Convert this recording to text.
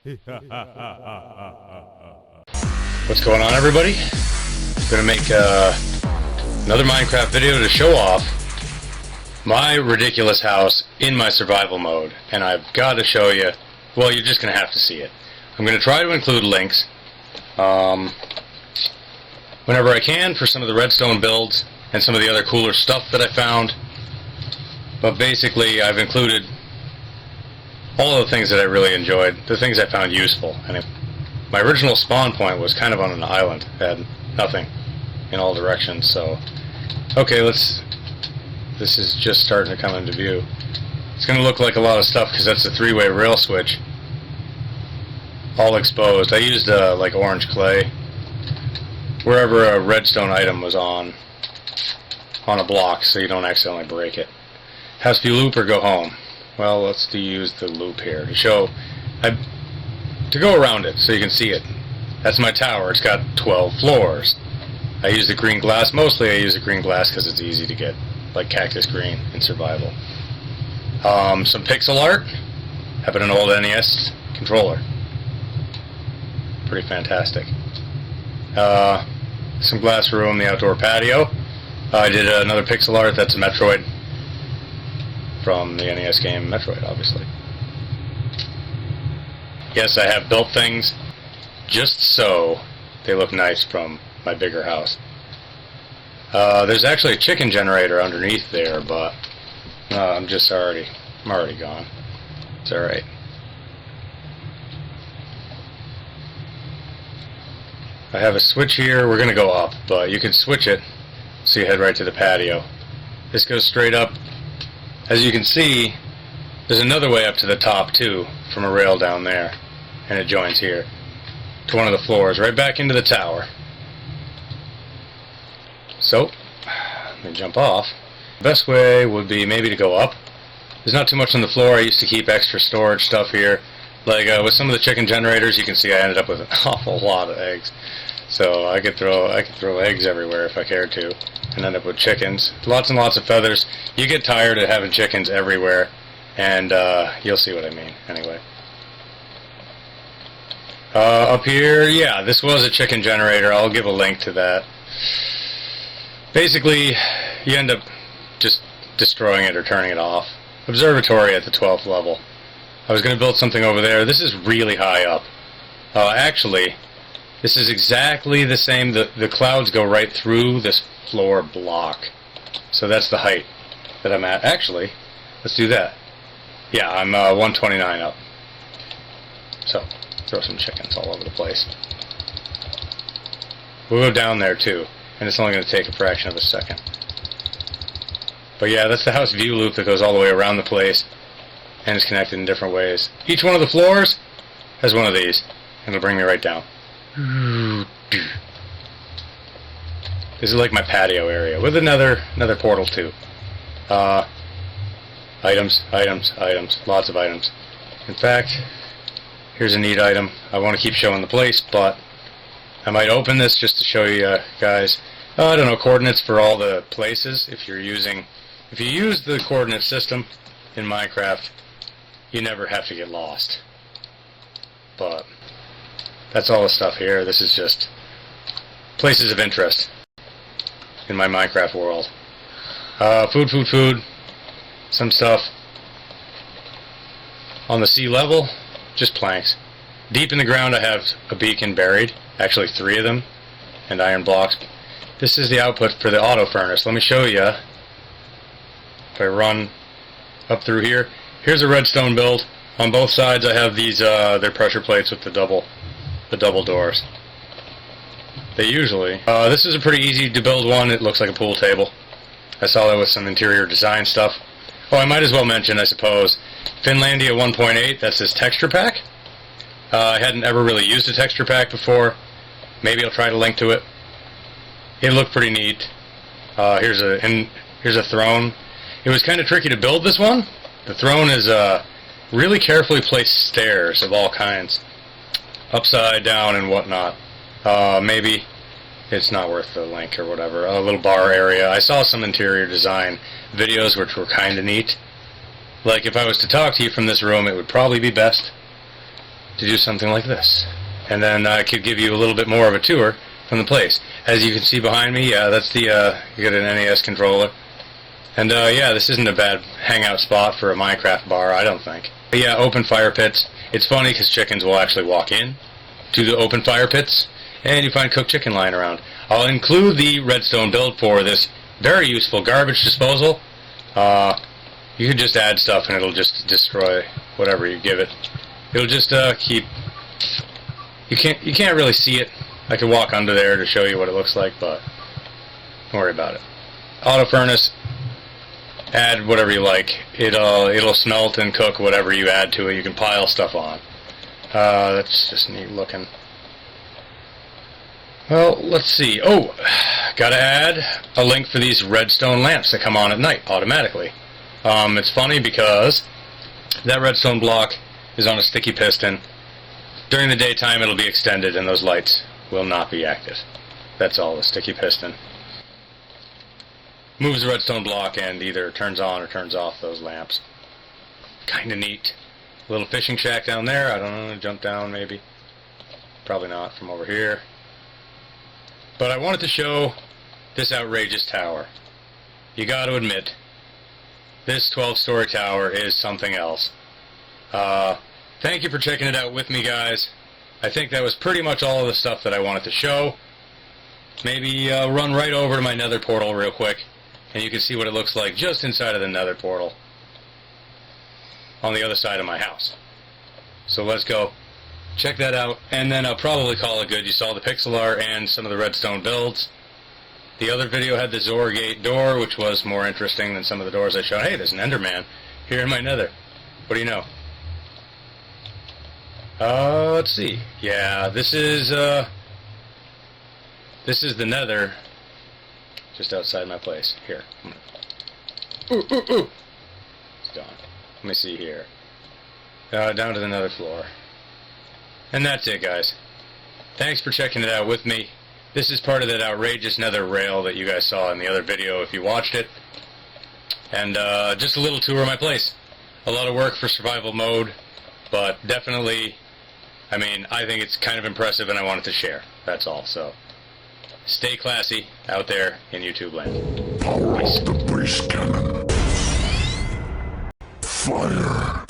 What's going on, everybody? I'm gonna make another Minecraft video to show off my ridiculous house in my survival mode, and I've got to show you. Well, you're just gonna have to see it. I'm gonna try to include links whenever I can for some of the redstone builds and some of the other cooler stuff that I found. But basically, I've included all of the things that I really enjoyed, the things I found useful. And my original spawn point was kind of on an island, had nothing in all directions. So, okay, this is just starting to come into view. It's going to look like a lot of stuff because that's a three-way rail switch, all exposed. I used like orange clay wherever a redstone item was on a block, so you don't accidentally break it. Has to be loop or go home. Well, let's use the loop here to show, to go around it so you can see it. That's my tower. It's got 12 floors. I use the green glass. Mostly I use the green glass because it's easy to get, like cactus green in survival. Some pixel art. Have an old NES controller. Pretty fantastic. Some glass room, the outdoor patio. I did another pixel art. That's a Metroid from the NES game Metroid, obviously. Yes, I have built things just so they look nice from my bigger house. There's actually a chicken generator underneath there, but I'm already gone. It's alright. I have a switch here. We're going to go up, but you can switch it so you head right to the patio. This goes straight up. As you can see, there's another way up to the top too, from a rail down there, and it joins here to one of the floors, right back into the tower. So, let me jump off. The best way would be maybe to go up. There's not too much on the floor. I used to keep extra storage stuff here. Like with some of the chicken generators, you can see I ended up with an awful lot of eggs. So I could throw eggs everywhere if I cared to, and end up with chickens. Lots and lots of feathers. You get tired of having chickens everywhere, and you'll see what I mean. Anyway, up here, yeah, this was a chicken generator. I'll give a link to that. Basically, you end up just destroying it or turning it off. Observatory at the 12th level. I was going to build something over there. This is really high up. Actually, this is exactly the same. The clouds go right through this floor block. So that's the height that I'm at. Actually, let's do that. Yeah, I'm 129 up. So, throw some chickens all over the place. We'll go down there too, and it's only going to take a fraction of a second. But yeah, that's the house view loop that goes all the way around the place, and is connected in different ways. Each one of the floors has one of these, and it'll bring me right down. This is like my patio area with another portal too. Items, lots of items. In fact, here's a neat item. I want to keep showing the place, but I might open this just to show you guys. I don't know, coordinates for all the places. If you use the coordinate system in Minecraft, you never have to get lost. But that's all the stuff here. This is just places of interest in my Minecraft world. Food. Some stuff on the sea level, just planks. Deep in the ground I have a beacon buried, actually 3 of them, and iron blocks. This is the output for the auto furnace. Let me show you. If I run up through here, here's a redstone build. On both sides I have these, they're pressure plates with the double doors. They usually, this is a pretty easy to build one. It looks like a pool table. I saw that with some interior design stuff. Oh, I might as well mention, I suppose, Finlandia 1.8, that's this texture pack. I hadn't ever really used a texture pack before. Maybe I'll try to link to it. It looked pretty neat. Here's a throne. It was kind of tricky to build this one. The throne is really carefully placed stairs of all kinds, upside down and whatnot. Maybe it's not worth the link or whatever. A little bar area. I saw some interior design videos which were kind of neat. Like if I was to talk to you from this room, it would probably be best. to do something like this. And then I could give you a little bit more of a tour from the place. As you can see behind me, that's the, you got an NES controller. And yeah, this isn't a bad hangout spot for a Minecraft bar, I don't think. But yeah, open fire pits. It's funny because chickens will actually walk in to the open fire pits, and you find cooked chicken lying around. I'll include the redstone build for this very useful garbage disposal. You could just add stuff and it'll just destroy whatever you give it. It'll just keep... You can't really see it. I could walk under there to show you what it looks like, but don't worry about it. Auto furnace. Add whatever you like. It'll smelt and cook whatever you add to it. You can pile stuff on. That's just neat looking. Well, let's see. Oh, gotta add a link for these redstone lamps that come on at night automatically. It's funny because that redstone block is on a sticky piston. During the daytime it'll be extended and those lights will not be active. That's all, the sticky piston. Moves the redstone block and either turns on or turns off those lamps. Kinda neat. Little fishing shack down there, I don't know, jump down maybe. Probably not from over here. But I wanted to show this outrageous tower. You gotta admit, this 12-story tower is something else. Thank you for checking it out with me, guys. I think that was pretty much all of the stuff that I wanted to show. Maybe run right over to my nether portal real quick, and you can see what it looks like just inside of the nether portal on the other side of my house. So let's go check that out, and then I'll probably call it good. You saw the pixel art and some of the redstone builds. The other video had the Zorgate door, which was more interesting than some of the doors I showed. Hey, there's an Enderman here in my nether. What do you know? Let's see. Yeah, this is the nether just outside my place. Here. Ooh. It's gone. Let me see here. Down to the nether floor. And that's it, guys. Thanks for checking it out with me. This is part of that outrageous nether rail that you guys saw in the other video if you watched it. And just a little tour of my place. A lot of work for survival mode, but definitely, I mean, I think it's kind of impressive and I wanted to share. That's all. So, stay classy out there in YouTube land. Power off the base cannon. Fire.